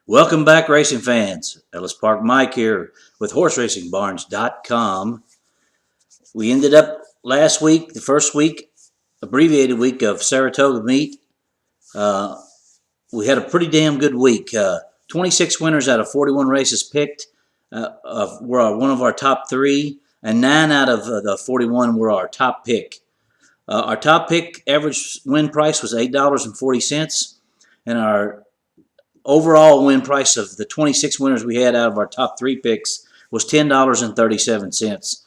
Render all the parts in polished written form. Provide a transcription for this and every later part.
Welcome back, racing fans. Ellis Park Mike here with HorseRacingBarns.com. We ended up last week, the first week, abbreviated week of Saratoga meet. We had a pretty damn good week. 26 winners out of 41 races picked were one of our top three, and 9 out of the 41 were our top pick. Our top pick average win price was $8.40, and our overall win price of the 26 winners we had out of our top 3 picks was $10.37.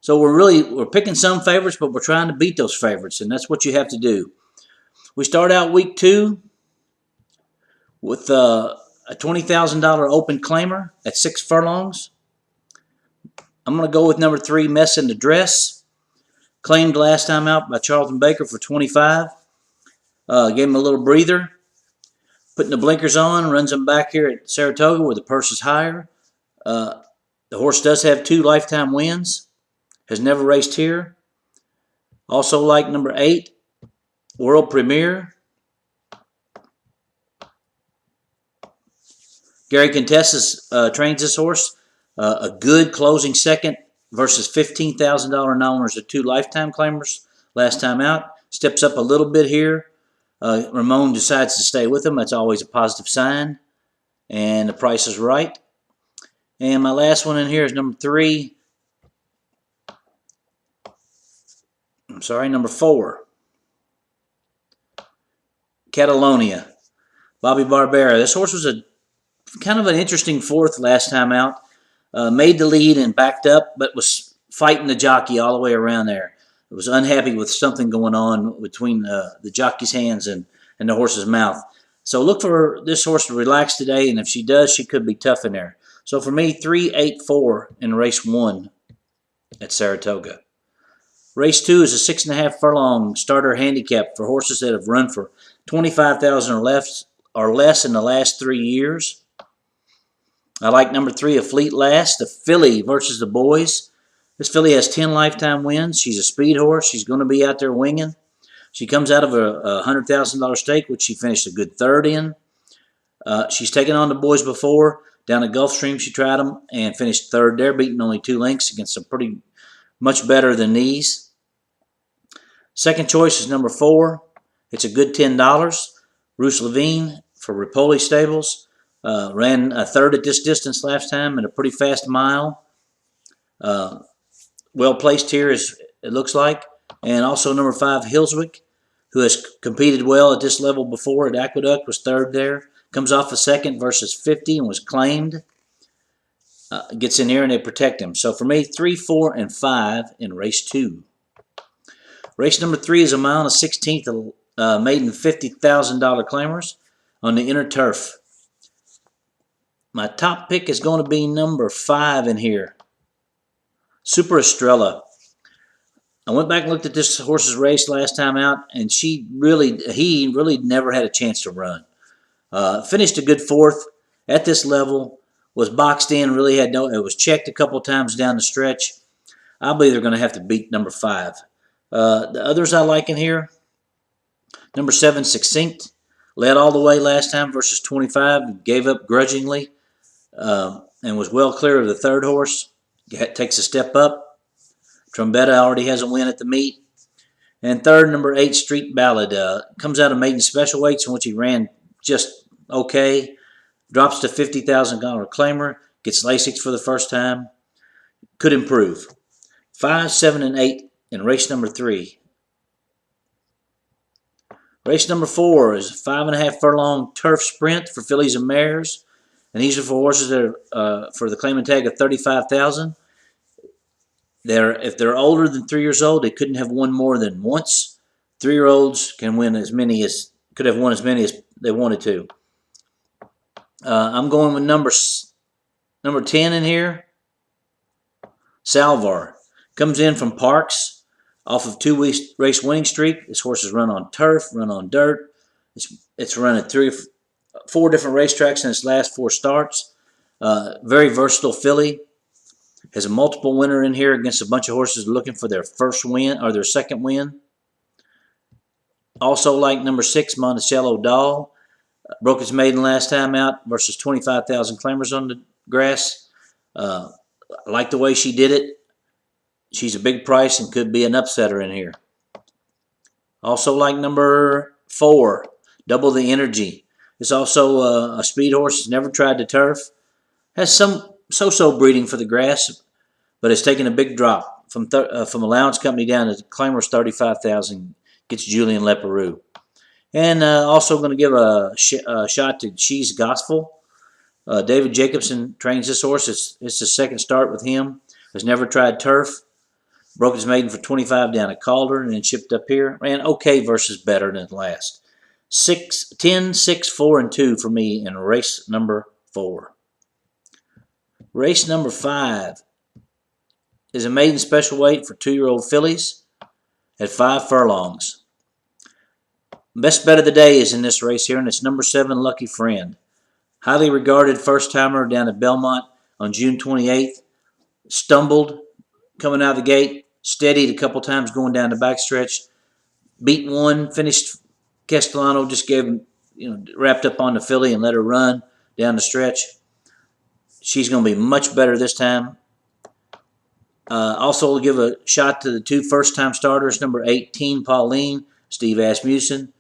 So we're picking some favorites, but we're trying to beat those favorites, and that's what you have to do. We start out week 2 with a $20,000 open claimer at 6 furlongs. I'm going to go with number 3, Mess in the Dress. Claimed last time out by Charlton Baker for $25. Gave him a little breather. Putting the blinkers on, runs them back here at Saratoga where the purse is higher. The horse does have 2 lifetime wins. Has never raced here. Also like number 8, World Premier. Gary Contessa trains this horse. A good closing second versus $15,000 non-winners of 2 lifetime claimers last time out. Steps up a little bit here. Ramon decides to stay with him. That's always a positive sign. And the price is right. And my last one in here is number 3. Number 4. Catalonia. Bobby Barbera. This horse was a kind of an interesting 4th last time out. Made the lead and backed up, but was fighting the jockey all the way around there. It was unhappy with something going on between the jockey's hands and the horse's mouth. So look for this horse to relax today, and if she does, she could be tough in there. So for me, 3-8-4 in race 1 at Saratoga. Race 2 is a 6.5 furlong starter handicap for horses that have run for 25,000 or less in the last 3 years. I like number 3, A Fleet Last, the filly versus the boys. This filly has 10 lifetime wins. She's a speed horse. She's going to be out there winging. She comes out of a $100,000 stake, which she finished a good 3rd in. She's taken on the boys before. Down at Gulfstream, she tried them and finished 3rd there, beating only 2 lengths against some pretty much better than these. Second choice is number 4. It's a good $10. Bruce Levine for Ripoli Stables. Ran a 3rd at this distance last time in a pretty fast mile. Well placed here, as it looks like. And also number 5, Hillswick, who has competed well at this level before at Aqueduct, was 3rd there. Comes off a 2nd versus 50 and was claimed. Gets in here and they protect him. So for me, 3, 4, and 5 in race 2. Race number 3 is a mile and a 16th maiden $50,000 claimers on the inner turf. My top pick is going to be number 5 in here. Super Estrella. I went back and looked at this horse's race last time out, and he really never had a chance to run. Finished a good 4th at this level. Was boxed in. Really had no. It was checked a couple times down the stretch. I believe they're going to have to beat number 5. The others I like in here. Number 7, Succinct. Led all the way last time versus 25. Gave up grudgingly, and was well clear of the 3rd horse. Takes a step up. Trombetta already has a win at the meet. And 3rd, number 8, Street Ballad. Comes out of maiden special weights in which he ran just okay. Drops to $50,000 claimer. Gets LASIX for the first time. Could improve. 5, 7, and 8 in race number 3. Race number 4 is a 5.5 furlong turf sprint for fillies and mares. And these are for horses that are for the claiming tag of $35,000. If they're older than 3 years old, they couldn't have won more than once. 3-year-olds can win could have won as many as they wanted to. I'm going with number 10 in here. Salvar comes in from Parks off of 2 race winning streak. This horse has run on turf, run on dirt. It's run at 4 different racetracks in its last 4 starts. Very versatile filly. Has a multiple winner in here against a bunch of horses looking for their first win or their second win. Also like number 6, Monticello Doll. Broke his maiden last time out versus 25,000 claimers on the grass. I like the way she did it. She's a big price and could be an upsetter in here. Also like number 4, Double the Energy. It's also a speed horse. It's never tried the turf. Has some so-so breeding for the grass, but it's taken a big drop from allowance company down to claimers 35,000. Gets Julian Leperoux. And also going to give a shot to She's Gospel. David Jacobson trains this horse. It's his second start with him. Has never tried turf. Broke his maiden for 25 down at Calder and then shipped up here. Ran okay versus better than the last. 10, 6, 4, and 2 for me in race number 4. Race number 5 is a maiden special weight for 2-year-old fillies at 5 furlongs. Best bet of the day is in this race here, and it's number 7, Lucky Friend. Highly regarded first-timer down at Belmont on June 28th. Stumbled coming out of the gate. Steadied a couple times going down the backstretch. Beat one. Finished. Castellano just gave him, wrapped up on the filly and let her run down the stretch. She's going to be much better this time. Also, we'll give a shot to the 2 first-time starters. Number 18, Pauline, Steve Asmussen.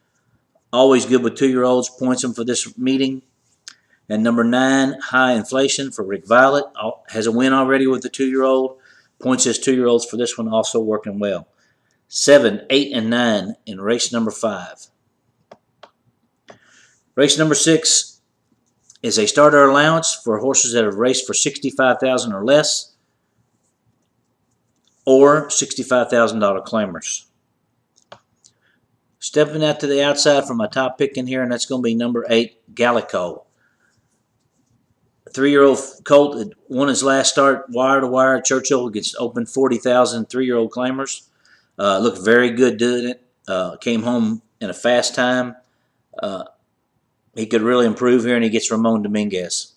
Always good with 2-year-olds. Points them for this meeting. And number 9, High Inflation for Rick Violet. Has a win already with the 2-year-old. Points his 2-year-olds for this one, also working well. 7, 8, and 9 in race number 5. Race number 6 is a starter allowance for horses that have raced for $65,000 or less, or $65,000 claimers. Stepping out to the outside for my top pick in here, and that's going to be number 8, Gallico. 3-year-old colt that won his last start wire to wire. Churchill gets open 40,000 3-year-old claimers. Looked very good doing it. Came home in a fast time. He could really improve here, and he gets Ramon Dominguez.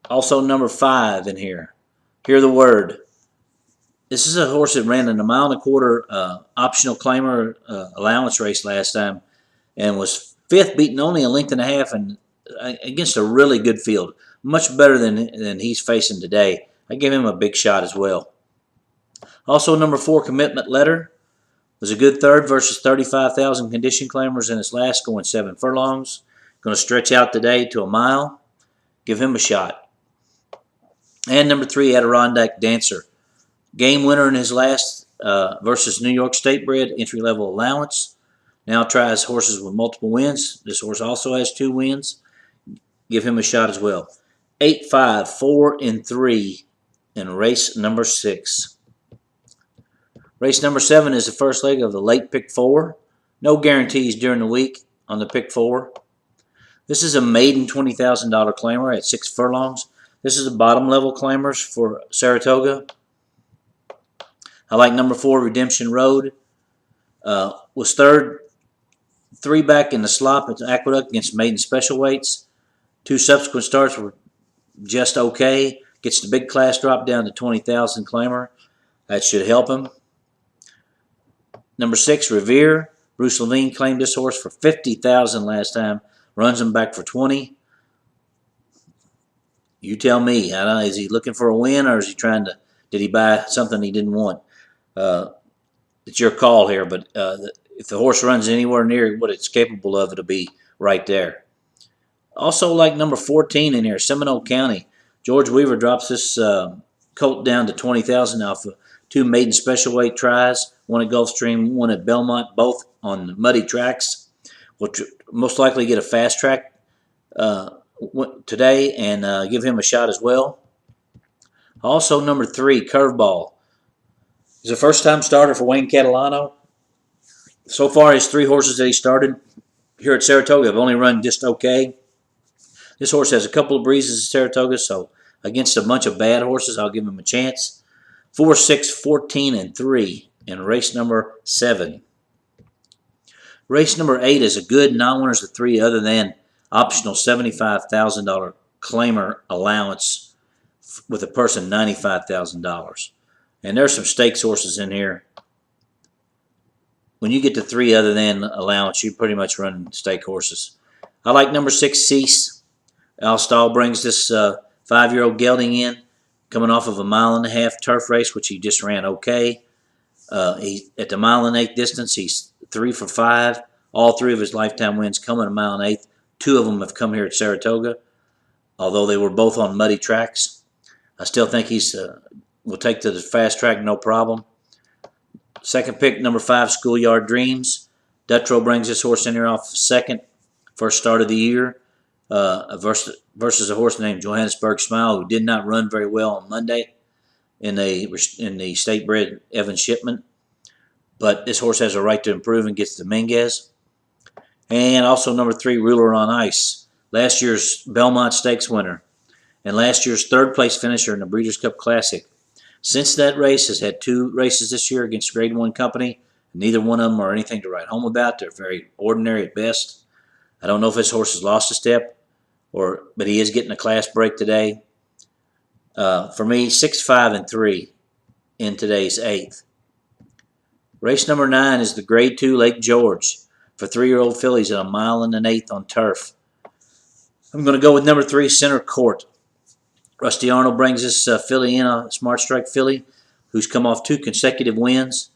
Also number 5 in here. Hear the Word. This is a horse that ran in a 1.25 mile optional claimer allowance race last time and was 5th, beating only a length and a half and against a really good field. Much better than he's facing today. I give him a big shot as well. Also number 4, Commitment Letter. Was a good third versus 35,000 condition claimers in his last, going 7 furlongs. Going to stretch out today to a mile. Give him a shot. And number 3, Adirondack Dancer. Game winner in his last versus New York State bred entry-level allowance. Now tries horses with multiple wins. This horse also has 2 wins. Give him a shot as well. 8, 5, 4, and 3 in race number 6. Race number 7 is the first leg of the late pick 4. No guarantees during the week on the pick 4. This is a maiden $20,000 claimer at 6 furlongs. This is the bottom level claimers for Saratoga. I like number 4, Redemption Road. Was third, 3 back in the slop at the Aqueduct against maiden special weights. 2 subsequent starts were just okay. Gets the big class drop down to 20,000 claimer. That should help him. Number 6, Revere. Bruce Levine claimed this horse for $50,000 last time. Runs him back for 20. You tell me. I don't know, is he looking for a win, or is he trying to? Did he buy something he didn't want? It's your call here. But if the horse runs anywhere near what it's capable of, it'll be right there. Also, like number 14 in here, Seminole County. George Weaver drops this colt down to 20,000 off of 2 maiden special weight tries. One at Gulfstream, one at Belmont, both on muddy tracks. Will most likely get a fast track today and give him a shot as well. Also, number 3, Curveball. He's a first-time starter for Wayne Catalano. So far, his 3 horses that he started here at Saratoga have only run just okay. This horse has a couple of breezes at Saratoga, so against a bunch of bad horses, I'll give him a chance. 4, 6, 14, and 3 in race number 7. Race number 8 is a good non-winners of 3 other than optional $75,000 claimer allowance with a person $95,000. And there's some stakes horses in here. When you get to 3 other than allowance, you pretty much run stake horses. I like number 6, Cease. Al Stahl brings this 5-year-old gelding in, coming off of a 1.5-mile turf race, which he just ran okay. At the 1.8-mile distance, he's 3 for 5. All 3 of his lifetime wins come at a 1.8 mile. 2 of them have come here at Saratoga, although they were both on muddy tracks. I still think he's will take to the fast track no problem. Second pick, number 5, Schoolyard Dreams. Dutrow brings this horse in here off second, first start of the year, versus a horse named Johannesburg Smile, who did not run very well on Monday in the state-bred Evans shipment. But this horse has a right to improve and gets Dominguez. And also number 3, Ruler on Ice, last year's Belmont Stakes winner and last year's 3rd-place finisher in the Breeders' Cup Classic. Since that race, has had 2 races this year against Grade 1 company. Neither one of them are anything to write home about. They're very ordinary at best. I don't know if this horse has lost a step, but he is getting a class break today. For me, 6, 5, and 3 in today's 8th. Race number 9 is the Grade 2 Lake George for 3-year-old fillies at a 1.8 miles on turf. I'm going to go with number 3, Center Court. Rusty Arnold brings this filly in, a Smart Strike filly, who's come off 2 consecutive wins.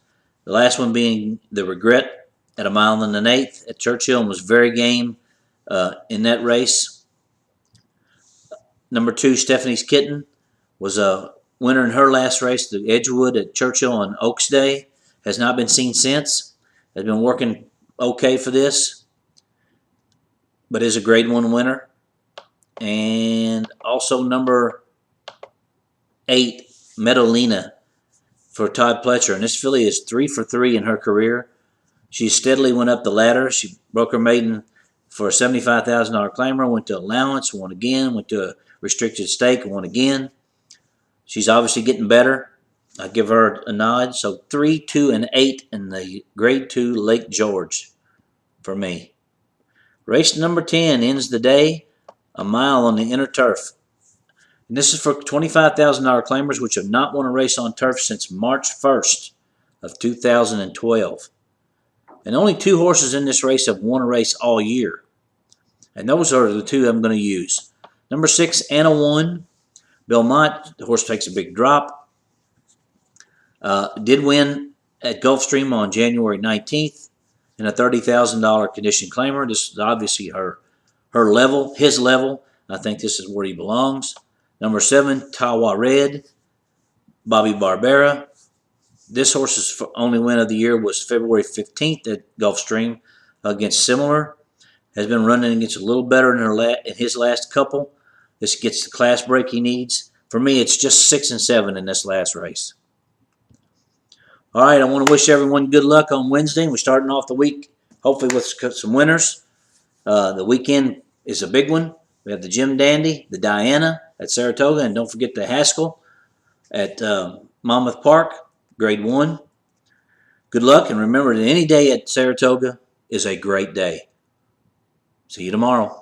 The last one being the Regret at a 1.8 miles at Churchill, and was very game in that race. Number 2, Stephanie's Kitten, was a winner in her last race, the Edgewood at Churchill on Oaks Day. Has not been seen since. Has been working okay for this, but is a Grade 1 winner. And also number 8, Medellina for Todd Pletcher. And this filly is 3 for 3 in her career. She steadily went up the ladder. She broke her maiden for a $75,000 claimer, went to allowance, won again, went to a restricted stake, won again. She's obviously getting better. I give her a nod. So 3, 2, and 8 in the Grade 2 Lake George for me. Race number 10 ends the day, a mile on the inner turf. And this is for $25,000 claimers which have not won a race on turf since March 1st of 2012. And only 2 horses in this race have won a race all year. And those are the 2 I'm going to use. Number 6, Anna 1. Belmont, the horse takes a big drop. Did win at Gulfstream on January 19th in a $30,000 condition claimer. This is obviously her level, his level. I think this is where he belongs. Number 7, Tawa Red, Bobby Barbera. This horse's only win of the year was February 15th at Gulfstream against Similar. Has been running against a little better in his last couple. This gets the class break he needs. For me, it's just 6 and 7 in this last race. All right, I want to wish everyone good luck on Wednesday. We're starting off the week, hopefully, with some winners. The weekend is a big one. We have the Jim Dandy, the Diana at Saratoga, and don't forget the Haskell at Monmouth Park, Grade 1. Good luck, and remember that any day at Saratoga is a great day. See you tomorrow.